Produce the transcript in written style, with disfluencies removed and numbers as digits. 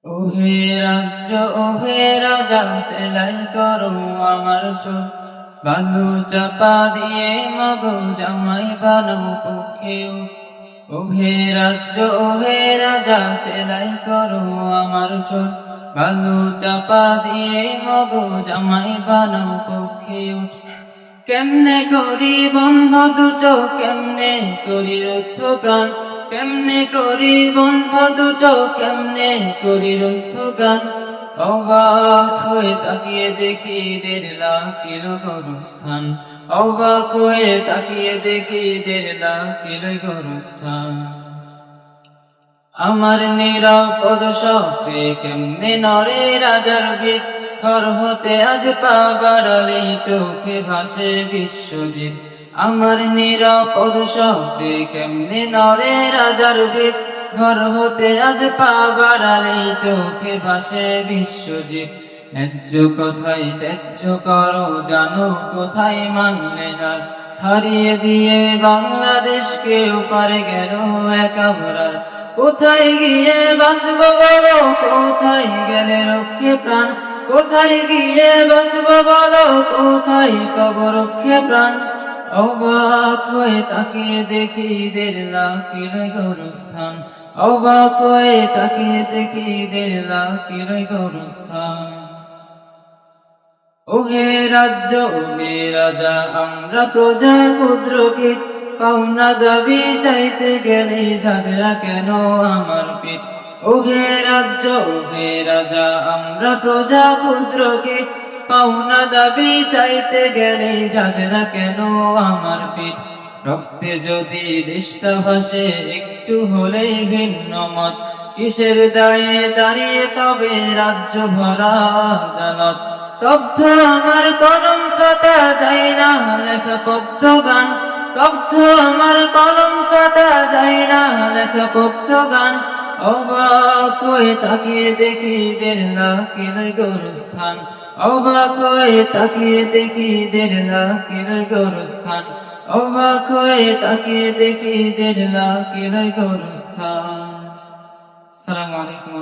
ওহে রাজ্য ওহে রাজা সেলাই করো আমার ঠোঁট, বালু চাপা দিয়ে মগো জামাই বানাও পক্ষেও। ওহে রাজ্য ওহে রাজা সেলাই করো আমার ঠোঁট, বালু চাপা দিয়ে মগো জামাই বানাও পক্ষেও। কেমনে করি বন্ধ দু চোখ, কেমনে করি রুদ্ধ কান, কেমনে করি বন্ধ দু চোখ, কেমনে করি রুদ্ধ কান। অবাক হয়ে তাকিয়ে দেখি 1.5 লাখ গোরস্থান, অবাক হয়ে তাকিয়ে দেখি 1.5 লাখ গোরস্থান। আমার নিরাপদ শব্দে কেমনে নড়ে রাজার ভিত, ঘর হতে আজ পা বাড়ালেই চোখে ভাসে বিশ্বজিৎ। আমার নিরাপদ শব্দে কেমনে নড়ে রাজার ভিত, ঘর হতে আজ পা বাড়ালেই চোখে ভাসে বিশ্বজিৎ। ন্যায্য কথাই ত্যায্য করো, জানো কোথায় মানলে হার, হারিয়ে দিয়ে বাংলাদেশকে ওপারে গেল একা ভরার। কোথায় গিয়ে বাঁচব বলো, কোথায় গেলে রক্ষে প্রাণ, কোথায় গিয়ে বাঁচব বলো, কোথায় পাব রক্ষে প্রাণ। অবাক হয়ে তাকিয়ে দেখি 1.5 লাখ গোরস্থান, অবাক হয়ে তাকিয়ে দেখি 1.5 লাখ গোরস্থান। ওহে রাজ্য ওহে রাজা আমরা প্রজা ক্ষুদ্র কীট, পাওনা দাবি চাইতে গেলে ঝাঁঝরা কেন আমার পিঠ। ওহে রাজ্য ওহে রাজা আমরা প্রজা ক্ষুদ্র কীট, পাওনা দাবি চাইতে গেলে ঝাঁঝরা কেন আমার পিঠ। রক্তে যদি দেশটা ভাসে একটু হলেই ভিন্ন মত, কিসের দায়ে দাঁড়িয়ে তবে রাজ্য ভরা আদালত। স্তব্ধ আমার কলম খাতা যায় না লেখা পদ্য গান, স্তব্ধ আমার কলম খাতা যায় না লেখা পদ্য গান। অবাক হয়ে তাকিয়ে দেখি 1.5 লাখ গোরস্থান, অবাক হয়ে তাকিয়ে দেখি 1.5 লাখ গোরস্থান, অবাক হয়ে তাকিয়ে দেখি 1.5 লাখ গোরস্থান। আসসালামু আলাইকুম।